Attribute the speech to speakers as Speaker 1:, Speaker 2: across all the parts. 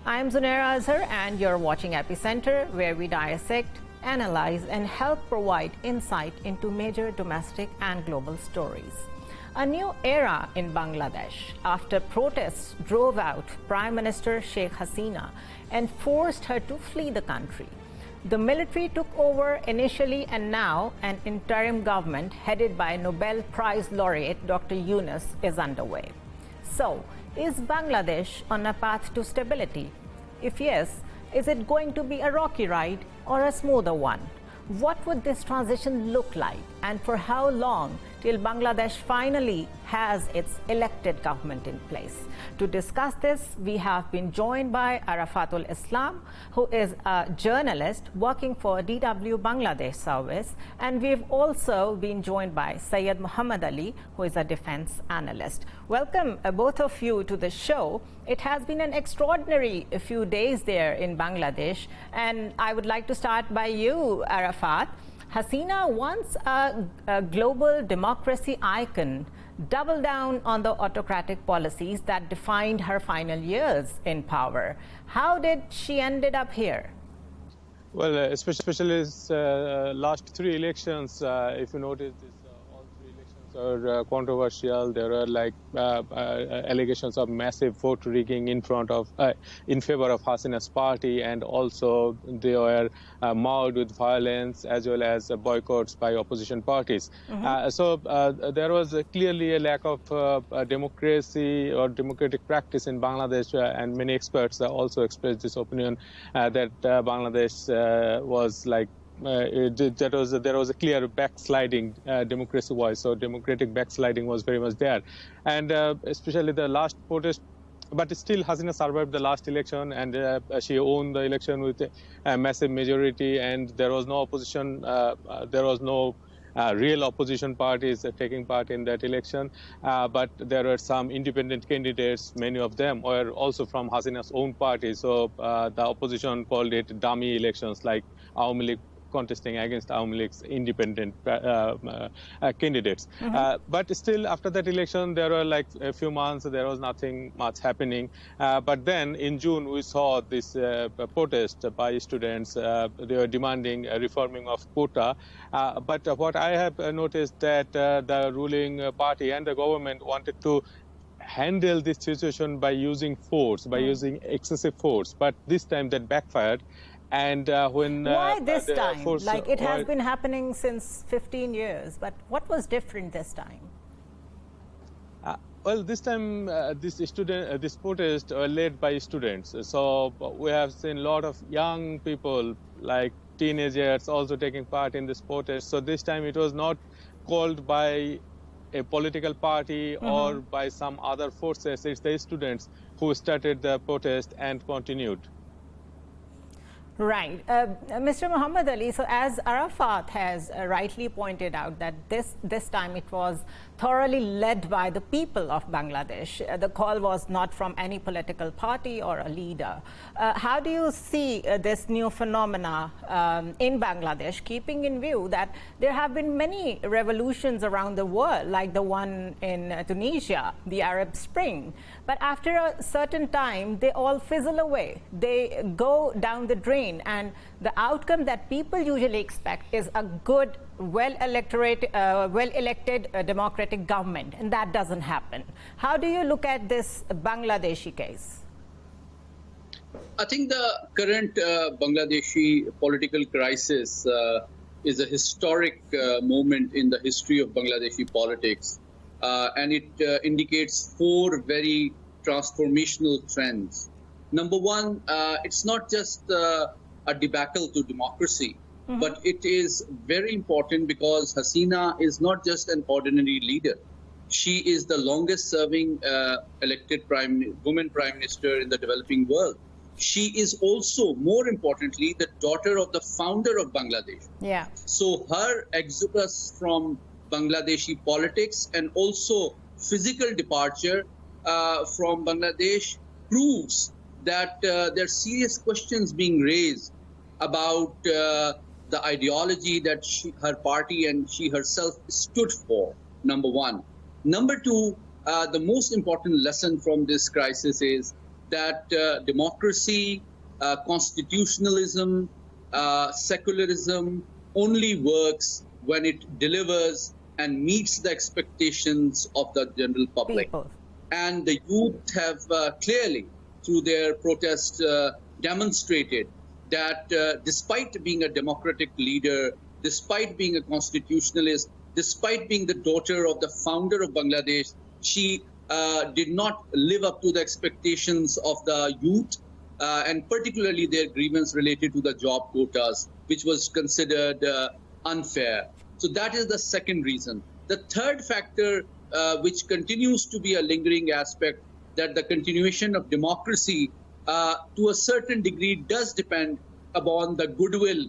Speaker 1: I'm Zunaira Azhar, and you're watching Epicenter, where we dissect, analyze, and help provide insight into major domestic and global stories. A new era in Bangladesh after protests drove out Prime Minister Sheikh Hasina and forced her to flee the country. The military took over initially, and now an interim government headed by Nobel Prize laureate Dr. Yunus is underway. So, is Bangladesh on a path to stability? If yes, is it going to be a rocky ride or a smoother one? What would this transition look like, and for how long till Bangladesh finally has its elected government in place? To discuss this, we have been joined by Arafatul Islam, who is a journalist working for DW Bangladesh Service, and we've also been joined by Syed Muhammad Ali, who is a defense analyst. Welcome, both of you, to the show. It has been an extraordinary few days there in Bangladesh, and I would like to start by you, Arafat. Hasina, once a global democracy icon, doubled down on the autocratic policies that defined her final years in power. How did she ended up here?
Speaker 2: Well, especially last three elections, if you notice, all three elections are controversial. There are allegations of massive vote rigging in favor of Hasina's party, and also they were marred with violence as well as boycotts by opposition parties. So there was clearly a lack of democracy or democratic practice in Bangladesh, and many experts also expressed this opinion that Bangladesh was like there was a clear backsliding democracy-wise. So democratic backsliding was very much there, and especially the last protest. But still, Hasina survived the last election, and she won the election with a massive majority, and there was no opposition. There was no real opposition parties taking part in that election, but there were some independent candidates. Many of them were also from Hasina's own party. So the opposition called it dummy elections, like Awami League contesting against Awami League's independent candidates. But still, after that election, there were like a few months, there was nothing much happening. But then in June, we saw this protest by students. They were demanding a reforming of quota. But what I have noticed that the ruling party and the government wanted to handle this situation by using force, by using excessive force. But this time that backfired. And when
Speaker 1: why this time? Like it has been happening since 15 years, but what was different this time?
Speaker 2: Well, this time this protest were led by students. So we have seen a lot of young people, like teenagers, also taking part in this protest. So this time it was not called by a political party or by some other forces. It's the students who started the protest and continued.
Speaker 1: Right. Mr. Muhammad Ali, so as Arafat has rightly pointed out, that this time it was thoroughly led by the people of Bangladesh. The call was not from any political party or a leader. How do you see this new phenomena in Bangladesh, keeping in view that there have been many revolutions around the world, like the one in Tunisia, the Arab Spring, but after a certain time, they all fizzle away. They go down the drain. And the outcome that people usually expect is a good, well-elected democratic government, and that doesn't happen. How do you look at this Bangladeshi case?
Speaker 3: I think the current Bangladeshi political crisis is a historic moment in the history of Bangladeshi politics, and it indicates four very transformational trends. Number one, it's not just a debacle to democracy, but it is very important because Hasina is not just an ordinary leader. She is the longest serving elected woman prime minister in the developing world. She is also, more importantly, the daughter of the founder of Bangladesh.
Speaker 1: Yeah.
Speaker 3: So her exodus from Bangladeshi politics and also physical departure from Bangladesh proves that there are serious questions being raised about the ideology that her party and she herself stood for, number one. Number two, the most important lesson from this crisis is that democracy, constitutionalism, secularism only works when it delivers and meets the expectations of the general public.
Speaker 1: People.
Speaker 3: And the youth have clearly, through their protest, demonstrated that despite being a democratic leader, despite being a constitutionalist, despite being the daughter of the founder of Bangladesh, she did not live up to the expectations of the youth, and particularly their grievance related to the job quotas, which was considered unfair. So that is the second reason. The third factor, which continues to be a lingering aspect, that the continuation of democracy to a certain degree does depend upon the goodwill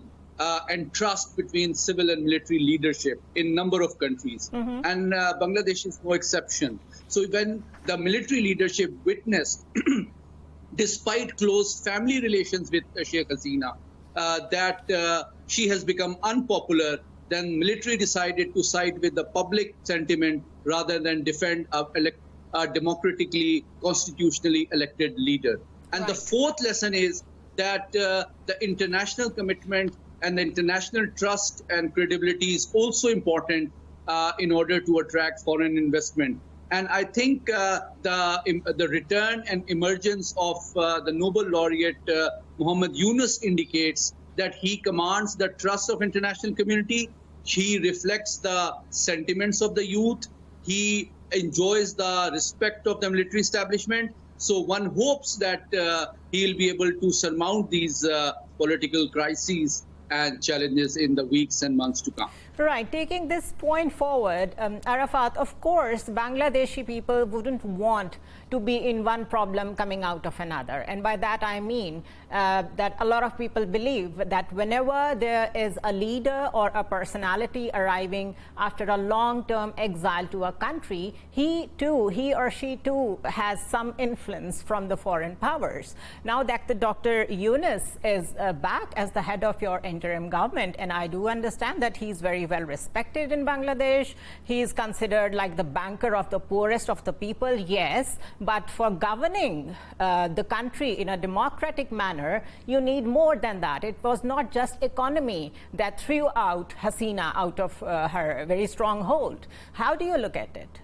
Speaker 3: and trust between civil and military leadership in a number of countries. And Bangladesh is no exception. So when the military leadership witnessed, despite close family relations with Sheikh Hasina, that she has become unpopular, then military decided to side with the public sentiment rather than defend a democratically, constitutionally elected leader. And the fourth lesson is that the international commitment and the international trust and credibility is also important in order to attract foreign investment. And I think the return and emergence of the Nobel laureate Muhammad Yunus indicates that he commands the trust of international community. He reflects the sentiments of the youth. He enjoys the respect of the military establishment. So one hopes that he'll be able to surmount these political crises and challenges in the weeks and months to come.
Speaker 1: Right. Taking this point forward, Arafat, of course, Bangladeshi people wouldn't want to be in one problem coming out of another. And by that I mean that a lot of people believe that whenever there is a leader or a personality arriving after a long-term exile to a country, he or she too has some influence from the foreign powers. Now that the Dr. Yunus is back as the head of your interim government, and I do understand that he's very well respected in Bangladesh. He is considered like the banker of the poorest of the people, yes, but for governing the country in a democratic manner, you need more than that. It was not just economy that threw out Hasina out of her very strong hold. How do you look at it?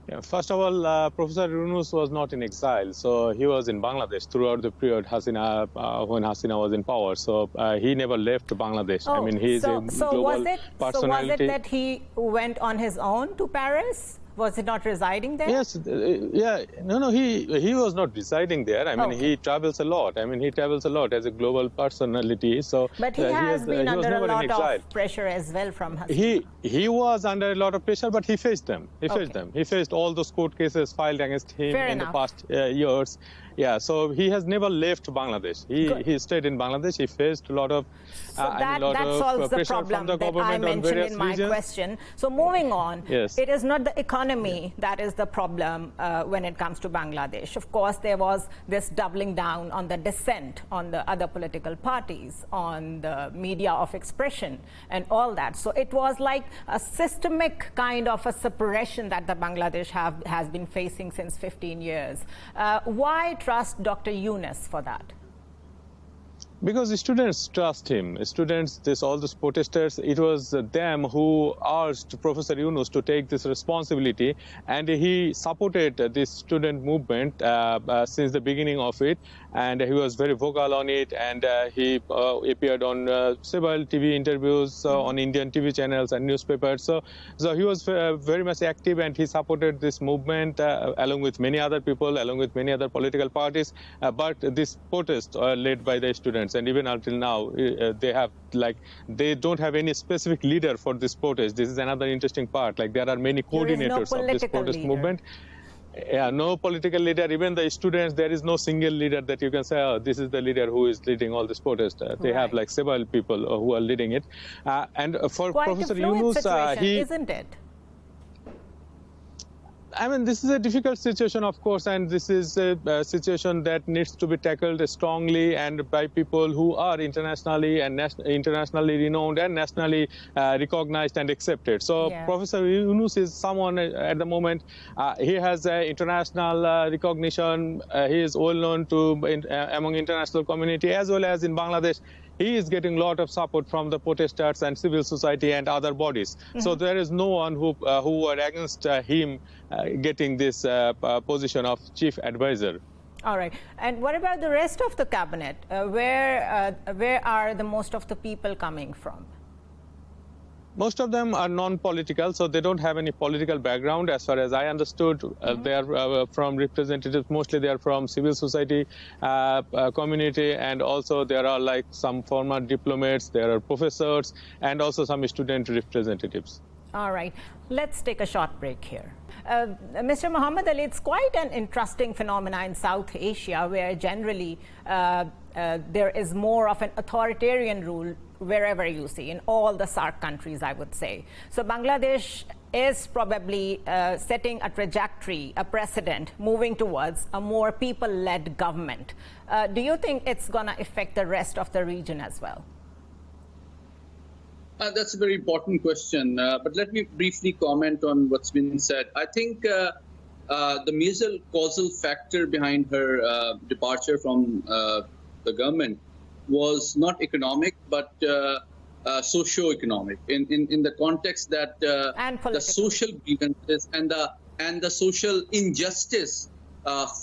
Speaker 2: Yeah, first of all, Professor Yunus was not in exile, so he was in Bangladesh throughout the period Hasina, when Hasina was in power. So he never left Bangladesh.
Speaker 1: Oh,
Speaker 2: I mean, he is a global personality.
Speaker 1: So was it that he went on his own to Paris? Was he not residing there?
Speaker 2: Yes, he was not residing there. I mean, he travels a lot. I mean, he travels a lot as a global personality. So,
Speaker 1: but he has been under a lot of pressure as well from Hasina.
Speaker 2: He was under a lot of pressure, but he faced them. He faced them. He faced all those court cases filed against him in the past years. Yeah, so he has never left Bangladesh. He stayed in Bangladesh. He faced a lot of
Speaker 1: that solves the problem that I mentioned in my question. So moving on, it is not the economy that is the problem when it comes to Bangladesh. Of course, there was this doubling down on the dissent on the other political parties, on the media of expression and all that. So it was like a systemic kind of a suppression that the Bangladesh has been facing since 15 years. Why trust Dr. Yunus for that?
Speaker 2: Because students trust him. Students, all those protesters, it was them who asked Professor Yunus to take this responsibility, and he supported this student movement since the beginning of it, and he was very vocal on it, and he appeared on several TV interviews on Indian TV channels and newspapers. So he was very much active, and he supported this movement along with many other people, along with many other political parties. But this protest led by the students. And even until now, they don't have any specific leader for this protest. This is another interesting part. Like, there are many coordinators of this protest movement. Yeah, no political leader. Even the students, there is no single leader that you can say, oh, this is the leader who is leading all this protest. They have like several people who are leading it. And for
Speaker 1: quite
Speaker 2: Professor
Speaker 1: a fluid
Speaker 2: Yunus,
Speaker 1: situation, isn't it?
Speaker 2: I mean, this is a difficult situation, of course, and this is a situation that needs to be tackled strongly and by people who are internationally renowned and nationally recognized and accepted. So
Speaker 1: Yeah.
Speaker 2: Professor Yunus is someone at the moment, he has international recognition. He is well known among international community as well as in Bangladesh. He is getting a lot of support from the protesters and civil society and other bodies. So there is no one who were against him getting this position of chief advisor.
Speaker 1: All right. And what about the rest of the cabinet? Where are the most of the people coming from?
Speaker 2: Most of them are non-political, so they don't have any political background as far as I understood. They are from representatives, mostly they are from civil society community, and also there are like some former diplomats, there are professors, and also some student representatives.
Speaker 1: All right. Let's take a short break here. Mr. Muhammad Ali, it's quite an interesting phenomenon in South Asia where generally there is more of an authoritarian rule wherever you see, in all the SAARC countries, I would say. So Bangladesh is probably setting a trajectory, a precedent, moving towards a more people-led government. Do you think it's going to affect the rest of the region as well?
Speaker 3: That's a very important question, but let me briefly comment on what's been said. I think the major causal factor behind her departure from the government was not economic, but socio-economic. In the context that the social grievances and the social injustice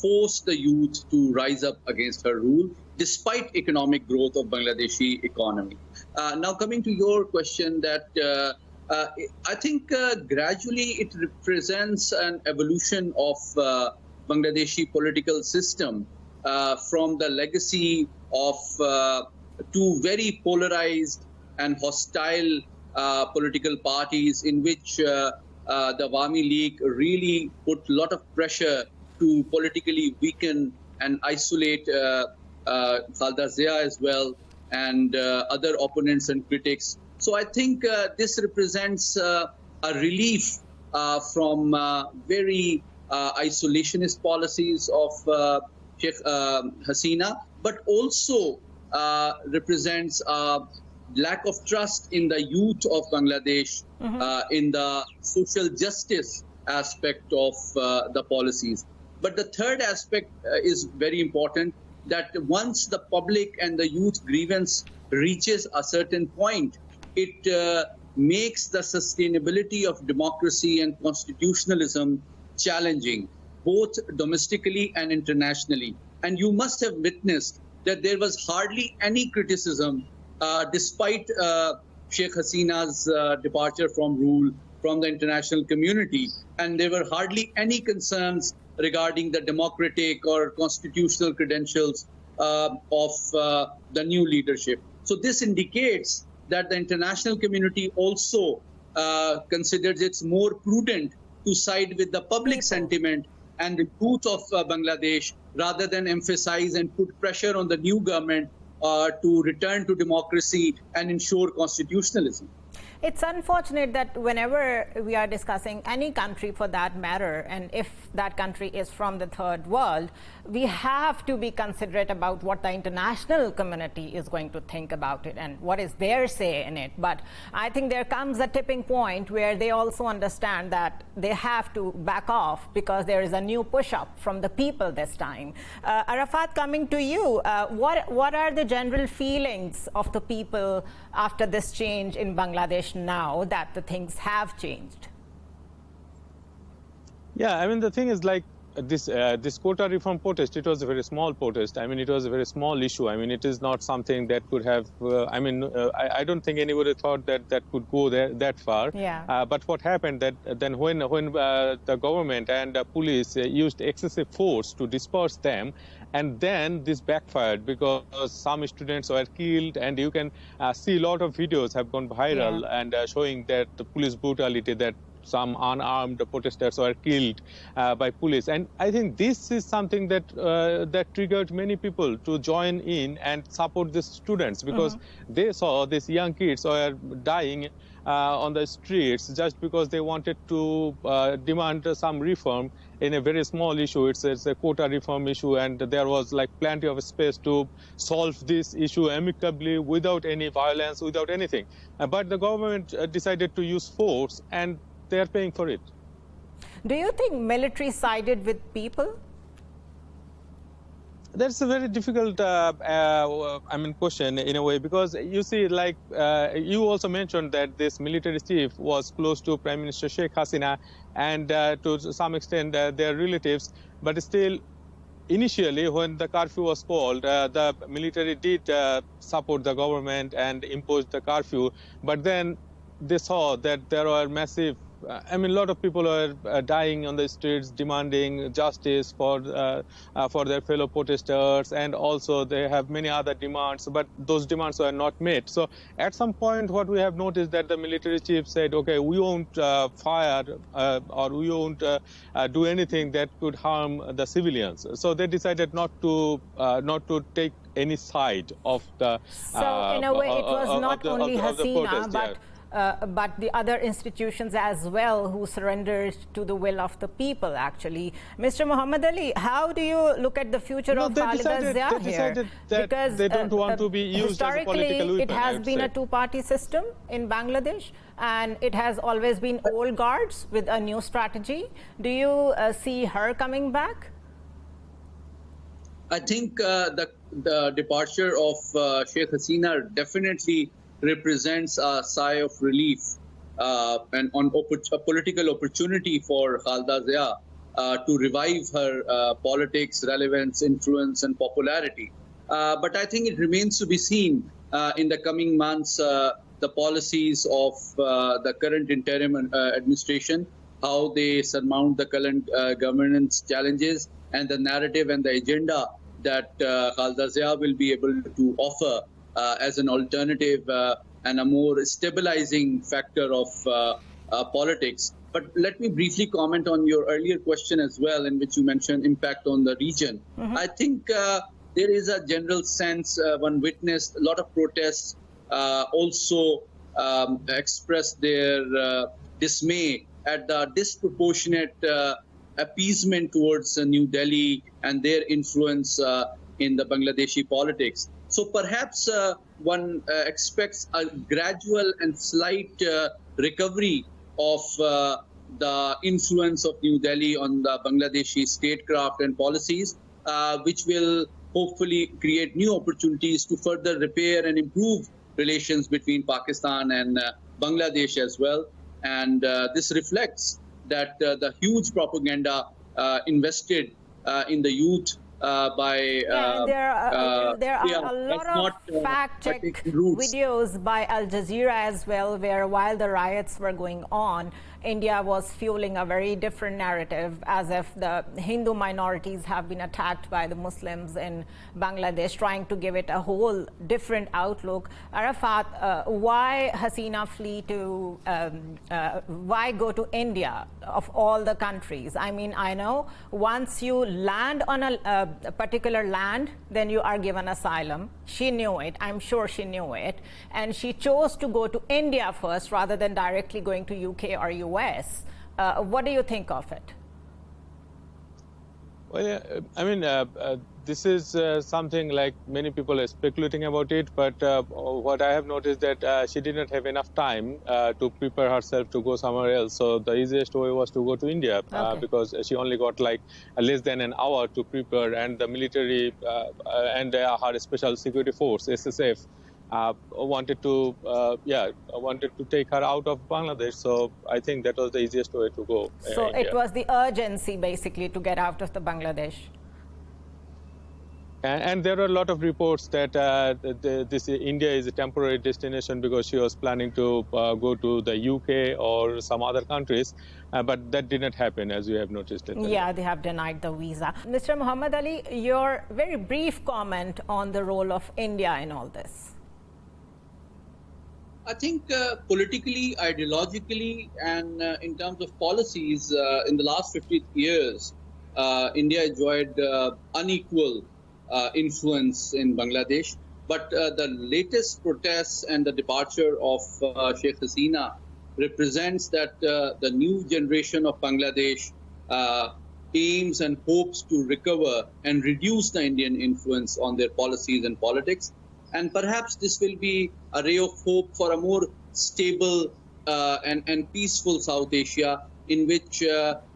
Speaker 3: forced the youth to rise up against her rule, despite economic growth of Bangladeshi economy. Now, coming to your question, that I think gradually it represents an evolution of Bangladeshi political system from the legacy of two very polarized and hostile political parties in which the Awami League really put a lot of pressure to politically weaken and isolate Khalda Zia as well, and other opponents and critics. So I think this represents a relief from very isolationist policies of Sheikh Hasina, but also represents a lack of trust in the youth of Bangladesh in the social justice aspect of the policies. But the third aspect is very important, that once the public and the youth grievance reaches a certain point, it makes the sustainability of democracy and constitutionalism challenging, both domestically and internationally. And you must have witnessed that there was hardly any criticism despite Sheikh Hasina's departure from rule from the international community. And there were hardly any concerns regarding the democratic or constitutional credentials of the new leadership. So this indicates that the international community also considers it's more prudent to side with the public sentiment and the youth of Bangladesh, rather than emphasize and put pressure on the new government to return to democracy and ensure constitutionalism.
Speaker 1: It's unfortunate that whenever we are discussing any country for that matter, and if that country is from the third world, we have to be considerate about what the international community is going to think about it and what is their say in it. But I think there comes a tipping point where they also understand that they have to back off because there is a new push-up from the people this time. Arafat, coming to you, what are the general feelings of the people after this change in Bangladesh now that the things have changed?
Speaker 2: Yeah, I mean, the thing is, like, this quota reform protest, it was a very small protest. I mean, it was a very small issue. I mean, it is not something that could have, I don't think anybody thought that could go that far.
Speaker 1: Yeah.
Speaker 2: But what happened that then when the government and the police used excessive force to disperse them, and then this backfired because some students were killed, and you can see a lot of videos have gone viral and showing that the police brutality, that some unarmed protesters were killed by police. And I think this is something that that triggered many people to join in and support the students, because they saw these young kids were dying on the streets just because they wanted to demand some reform in a very small issue. It's a quota reform issue, and there was like plenty of space to solve this issue amicably without any violence, without anything. But the government decided to use force, and they are paying for it.
Speaker 1: Do you think military sided with people?
Speaker 2: That's a very difficult, question in a way, because you see, like you also mentioned that this military chief was close to Prime Minister Sheikh Hasina and to some extent their relatives, but still, initially when the curfew was called, the military did support the government and imposed the curfew, but then they saw that there were massive a lot of people are dying on the streets demanding justice for their fellow protesters, and also they have many other demands, but those demands were not met. So at some point what we have noticed that the military chief said, okay, we won't fire or we won't do anything that could harm the civilians. So they decided not to take any side of the
Speaker 1: so in a way it was not only Hasina but the other institutions as well who surrendered to the will of the people, actually. Mr. Muhammad Ali, how do you look at the future of Khalida Zia here?
Speaker 2: Because they don't want to be used as a political weapon.
Speaker 1: It has been a two-party system in Bangladesh, and it has always been old guards with a new strategy. Do you see her coming back?
Speaker 3: I think the departure of Sheikh Hasina definitely represents a sigh of relief and a political opportunity for Khalida Zia to revive her politics, relevance, influence, and popularity. But I think it remains to be seen in the coming months the policies of the current interim administration, how they surmount the current governance challenges, and the narrative and the agenda that Khalida Zia will be able to offer as an alternative and a more stabilizing factor of politics. But let me briefly comment on your earlier question as well, in which you mentioned impact on the region. I think there is a general sense, one witnessed a lot of protests also expressed their dismay at the disproportionate appeasement towards New Delhi and their influence in the Bangladeshi politics. So perhaps one expects a gradual and slight recovery of the influence of New Delhi on the Bangladeshi statecraft and policies, which will hopefully create new opportunities to further repair and improve relations between Pakistan and Bangladesh as well. And this reflects that the huge propaganda invested in the youth by
Speaker 1: there are a lot of fact-check videos by Al Jazeera as well, where while the riots were going on, India was fueling a very different narrative, as if the Hindu minorities have been attacked by the Muslims in Bangladesh, trying to give it a whole different outlook. Arafat, why Hasina flee to, why go to India of all the countries? I mean, I know once you land on a particular land, then you are given asylum. She knew it, I'm sure she knew it. And she chose to go to India first rather than directly going to UK or US. What do you think of it?
Speaker 2: Well, yeah, I mean, this is something like many people are speculating about it, but what I have noticed that she did not have enough time to prepare herself to go somewhere else. So the easiest way was to go to India because she only got like less than an hour to prepare, and the military and her special security force, SSF, wanted to take her out of Bangladesh. So I think that was the easiest way to go.
Speaker 1: So it was the urgency basically to get out of the Bangladesh.
Speaker 2: And there are a lot of reports that this India is a temporary destination because she was planning to go to the UK or some other countries, but that did not happen, as you have noticed.
Speaker 1: Yeah, they have denied the visa. Mr. Muhammad Ali, your very brief comment on the role of India in all this.
Speaker 3: I think politically, ideologically, and in terms of policies, in the last 50 years, India enjoyed unequal influence in Bangladesh. But the latest protests and the departure of Sheikh Hasina represents that the new generation of Bangladesh aims and hopes to recover and reduce the Indian influence on their policies and politics. And perhaps this will be a ray of hope for a more stable and peaceful South Asia, in which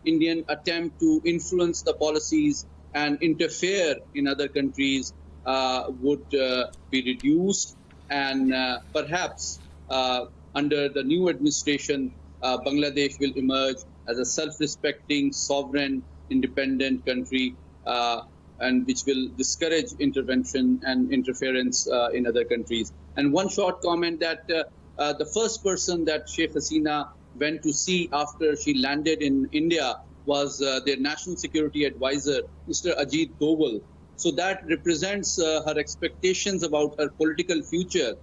Speaker 3: Indian attempt to influence the policies and interfere in other countries would be reduced. And perhaps under the new administration, Bangladesh will emerge as a self-respecting, sovereign, independent country, and which will discourage intervention and interference in other countries. And one short comment that the first person that Sheikh Hasina went to see after she landed in India was their national security advisor, Mr. Ajit Doval. So that represents her expectations about her political future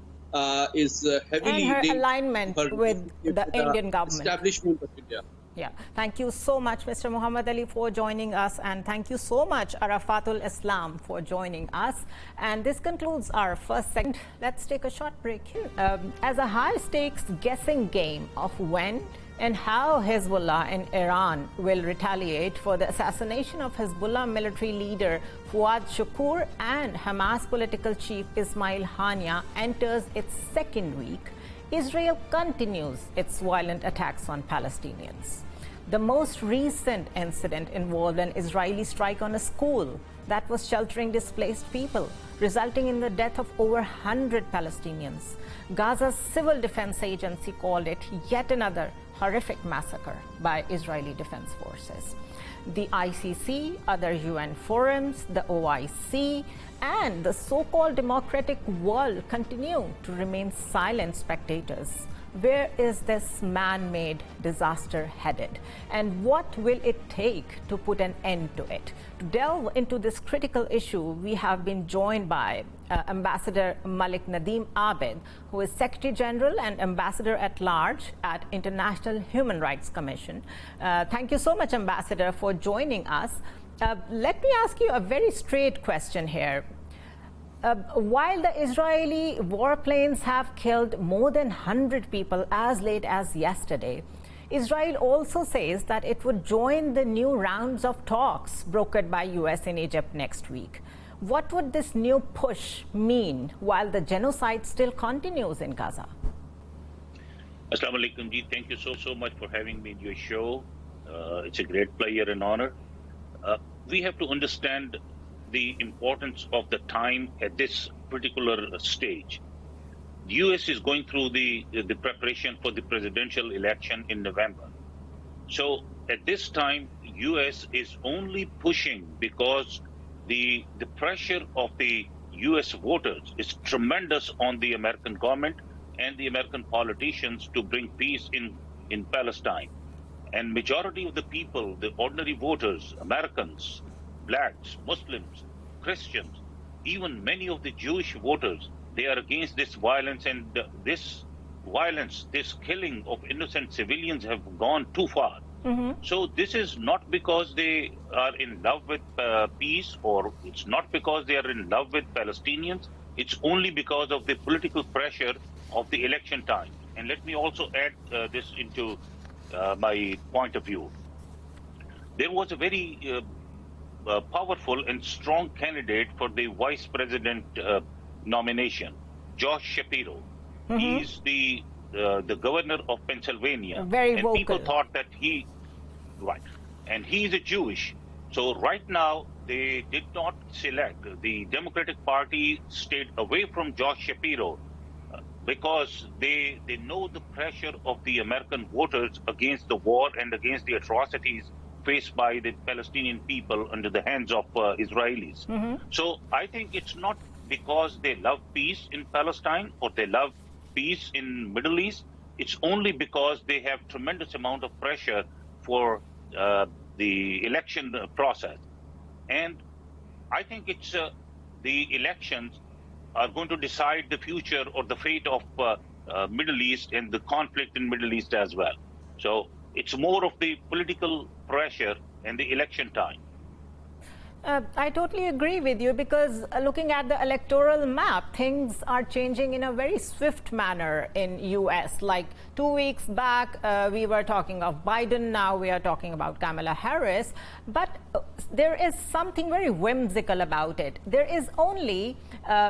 Speaker 3: is heavily
Speaker 1: and her
Speaker 3: linked
Speaker 1: alignment
Speaker 3: to her
Speaker 1: with the Indian government.
Speaker 3: Establishment of India.
Speaker 1: Yeah, thank you so much, Mr. Muhammad Ali, for joining us, and thank you so much, Arafatul Islam, for joining us. And this concludes our first segment. Let's take a short break here. As a high-stakes guessing game of when and how Hezbollah and Iran will retaliate for the assassination of Hezbollah military leader Fuad Shukr and Hamas political chief Ismail Haniyeh enters its second week, Israel continues its violent attacks on Palestinians. The most recent incident involved an Israeli strike on a school that was sheltering displaced people, resulting in the death of over 100 Palestinians. Gaza's Civil Defense Agency called it yet another horrific massacre by Israeli defense forces. The ICC, other UN forums, the OIC, and the so-called democratic world continue to remain silent spectators. Where is this man-made disaster headed? And what will it take to put an end to it? To delve into this critical issue, we have been joined by Ambassador Malik Nadeem Abed, who is Secretary General and Ambassador at Large at International Human Rights Commission. Thank you so much, Ambassador, for joining us. Let me ask you a very straight question here. While the Israeli warplanes have killed more than 100 people as late as yesterday, Israel also says that it would join the new rounds of talks brokered by US and Egypt next week. What would this new push mean while the genocide still continues in Gaza?
Speaker 4: Assalamu alaikum ji. Thank you so much for having me in your show. It's a great pleasure and honor. We have to understand the importance of the time at this particular stage. The US is going through the preparation for the presidential election in November. So at this time, US is only pushing because the pressure of the US voters is tremendous on the American government and the American politicians to bring peace in Palestine. And majority of the people, the ordinary voters, Americans, blacks, Muslims, Christians, even many of the Jewish voters, they are against this violence, and this violence, this killing of innocent civilians have gone too far. Mm-hmm. So this is not because they are in love with peace, or it's not because they are in love with Palestinians. It's only because of the political pressure of the election time. And let me also add this into my point of view. There was a very powerful and strong candidate for the vice president nomination, Josh Shapiro. Mm-hmm. He's the governor of Pennsylvania.
Speaker 1: Very
Speaker 4: and
Speaker 1: vocal.
Speaker 4: People thought that and he's a Jewish. So right now they did not select. The Democratic Party stayed away from Josh Shapiro because they know the pressure of the American voters against the war and against the atrocities faced by the Palestinian people under the hands of Israelis. Mm-hmm. So I think it's not because they love peace in Palestine or they love peace in Middle East. It's only because they have tremendous amount of pressure for the election process. And I think it's the elections are going to decide the future or the fate of Middle East and the conflict in Middle East as well. So it's more of the political pressure and the election time.
Speaker 1: I totally agree with you because looking at the electoral map, things are changing in a very swift manner in US. Like 2 weeks back, we were talking of Biden. Now we are talking about Kamala Harris. But there is something very whimsical about it. There is only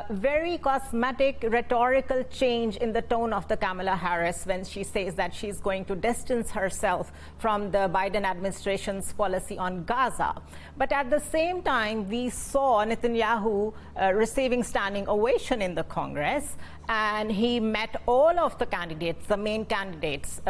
Speaker 1: very cosmetic rhetorical change in the tone of the Kamala Harris when she says that she's going to distance herself from the Biden administration's policy on Gaza. But at the same time, we saw Netanyahu receiving standing ovation in the Congress, and he met all of the candidates, the main candidates,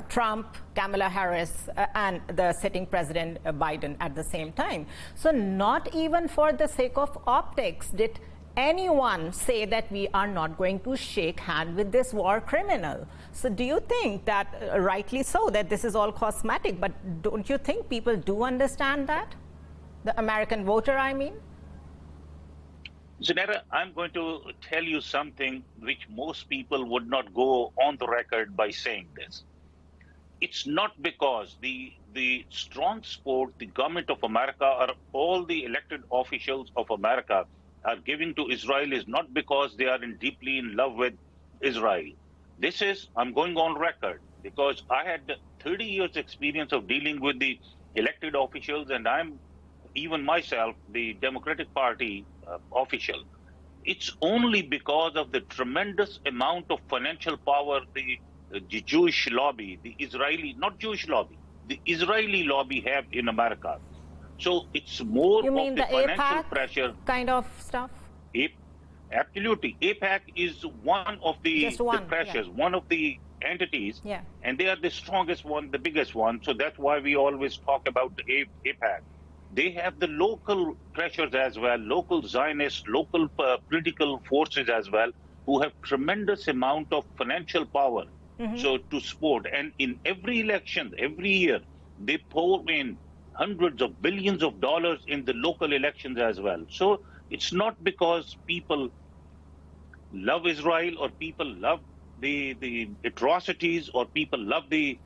Speaker 1: Trump, Kamala Harris, and the sitting President Biden at the same time. So not even for the sake of optics did anyone say that we are not going to shake hand with this war criminal. So do you think that, rightly so, that this is all cosmetic, but don't you think people do understand that? The American voter, I mean?
Speaker 4: Zunaira, I'm going to tell you something which most people would not go on the record by saying this. It's not because the strong support the government of America or all the elected officials of America are giving to Israel is not because they are deeply in love with Israel. This is, I'm going on record, because I had 30 years experience of dealing with the elected officials, and I'm even myself the Democratic Party official. It's only because of the tremendous amount of financial power the Jewish lobby, the Israeli, not Jewish lobby, the Israeli lobby have in America. So it's more
Speaker 1: You mean
Speaker 4: of the financial
Speaker 1: AIPAC
Speaker 4: pressure.
Speaker 1: kind of stuff?
Speaker 4: Absolutely. AIPAC is one of the pressures, one of the entities, and they are the strongest one, the biggest one. So that's why we always talk about the AIPAC. They have the local pressures as well, local Zionists, local political forces as well, who have tremendous amount of financial power so to support. And in every election, every year, they pour in hundreds of billions of dollars in the local elections as well. So it's not because people love Israel or people love the atrocities or people love the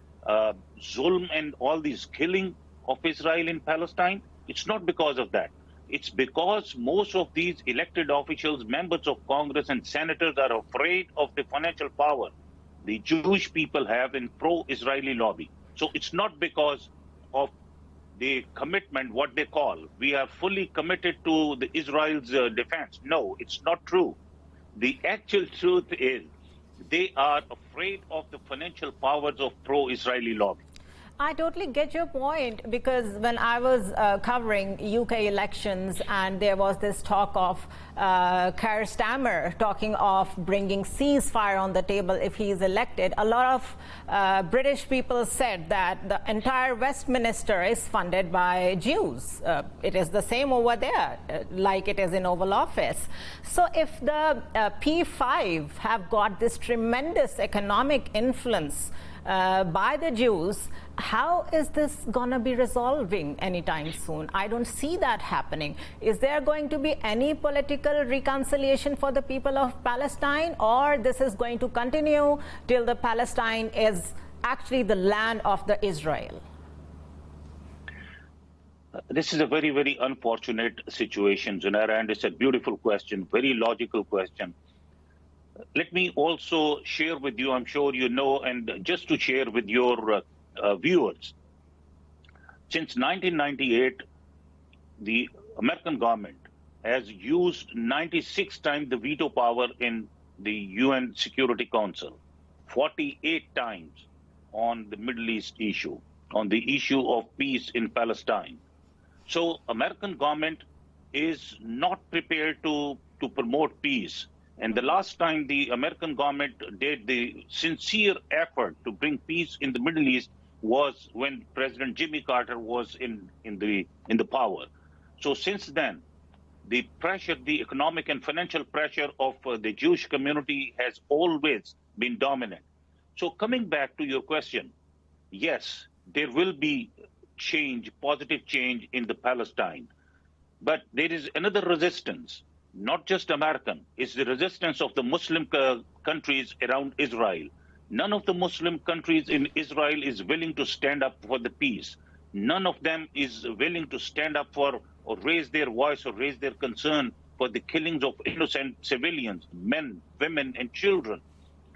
Speaker 4: zulm and all these killing of Israel in Palestine. It's not because of that. It's because most of these elected officials, members of Congress and senators are afraid of the financial power the Jewish people have in pro-Israeli lobby. So it's not because of the commitment, what they call, we are fully committed to the Israel's defense. No, it's not true. The actual truth is they are afraid of the financial powers of pro-Israeli lobby.
Speaker 1: I totally get your point, because when I was covering UK elections and there was this talk of Keir Starmer talking of bringing ceasefire on the table if he is elected, a lot of British people said that the entire Westminster is funded by Jews. It is the same over there, like it is in Oval Office. So if the P5 have got this tremendous economic influence by the Jews, how is this going to be resolving anytime soon? I don't see that happening. Is there going to be any political reconciliation for the people of Palestine, or this is going to continue till the Palestine is actually the land of the Israel?
Speaker 4: This is a very, very unfortunate situation, Zunaira, and it's a beautiful question, very logical question. Let me also share with you, I'm sure you know, and just to share with your viewers, since 1998, the American government has used 96 times the veto power in the UN Security Council, 48 times on the Middle East issue, on the issue of peace in Palestine. So American government is not prepared to promote peace. And the last time the American government did the sincere effort to bring peace in the Middle East was when President Jimmy Carter was in the power. So since then, the pressure, the economic and financial pressure of the Jewish community has always been dominant. So coming back to your question, yes, there will be change, positive change in the Palestine, but there is another resistance. Not just American, it's the resistance of the Muslim countries around Israel. None of the Muslim countries in Israel is willing to stand up for the peace. None of them is willing to stand up for or raise their voice or raise their concern for the killings of innocent civilians, men, women, and children.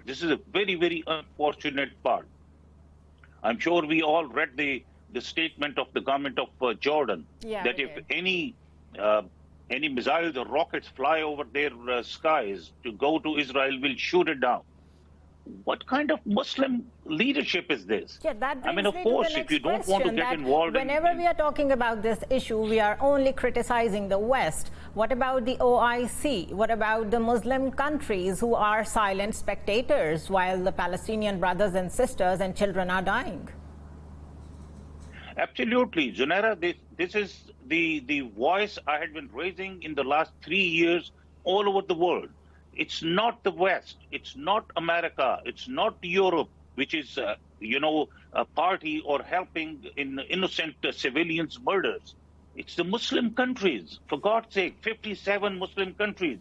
Speaker 4: This is a very, very unfortunate part. I'm sure we all read the statement of the government of Jordan that if any missiles or rockets fly over their skies to go to Israel, we'll shoot it down. What kind of Muslim leadership is this?
Speaker 1: Yeah, that brings
Speaker 4: I mean, of course, if you don't want to get involved
Speaker 1: whenever we are talking about this issue, we are only criticizing the West. What about the OIC? What about the Muslim countries who are silent spectators while the Palestinian brothers and sisters and children are dying?
Speaker 4: Absolutely. Zunaira, this is the voice I had been raising in the last 3 years all over the world. It's not the West. It's not America. It's not Europe, which is, a party or helping in innocent civilians' murders. It's the Muslim countries. For God's sake, 57 Muslim countries.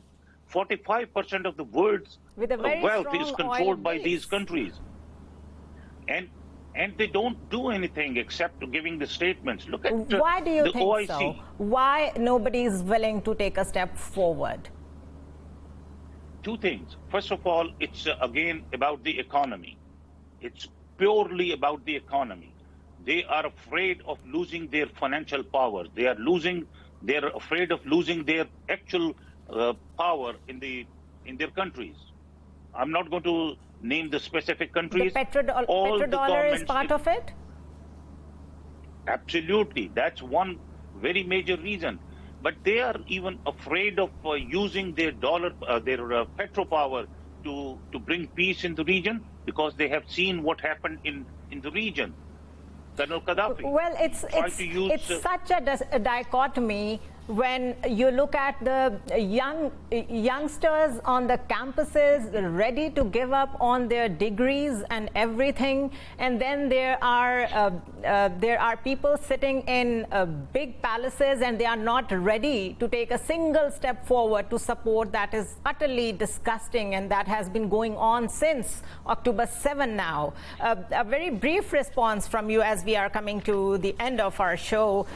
Speaker 4: 45% of the world's wealth is controlled by these countries. And they don't do anything except giving the statements. Look at
Speaker 1: why do you
Speaker 4: the
Speaker 1: think
Speaker 4: OIC.
Speaker 1: So? Why nobody is willing to take a step forward?
Speaker 4: Two things. First of all, it's again about the economy. It's purely about the economy. They are afraid of losing their financial power. They're afraid of losing their actual power in their countries. I'm not going to name the specific countries.
Speaker 1: The petrodollar is part of it?
Speaker 4: Absolutely. That's one very major reason. But they are even afraid of using their petro power to bring peace in the region because they have seen what happened in the region. Colonel Gaddafi.
Speaker 1: Well, it's such a dichotomy when you look at the youngsters on the campuses ready to give up on their degrees and everything, and then there are people sitting in big palaces and they are not ready to take a single step forward to support. That is utterly disgusting, and that has been going on since October 7 now. A very brief response from you as we are coming to the end of our show.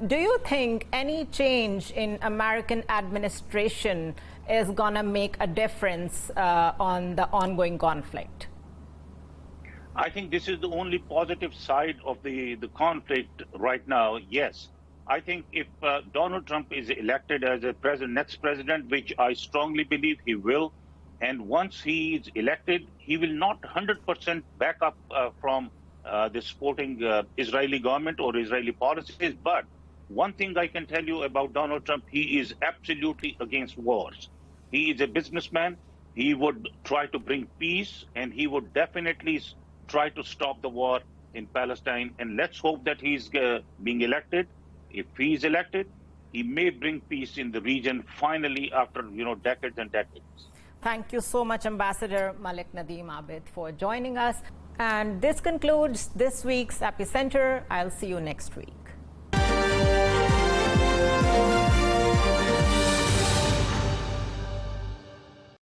Speaker 1: Do you think any change in American administration is going to make a difference on the ongoing conflict?
Speaker 4: I think this is the only positive side of the conflict right now, yes. I think if Donald Trump is elected as a next president, which I strongly believe he will, and once he is elected, he will not 100% back up from the supporting Israeli government or Israeli policies, but one thing I can tell you about Donald Trump, he is absolutely against wars. He is a businessman. He would try to bring peace, and he would definitely try to stop the war in Palestine. And let's hope that he's being elected. If he is elected, he may bring peace in the region finally after, decades and decades.
Speaker 1: Thank you so much, Ambassador Malik Nadeem Abid, for joining us. And this concludes this week's Epicenter. I'll see you next week.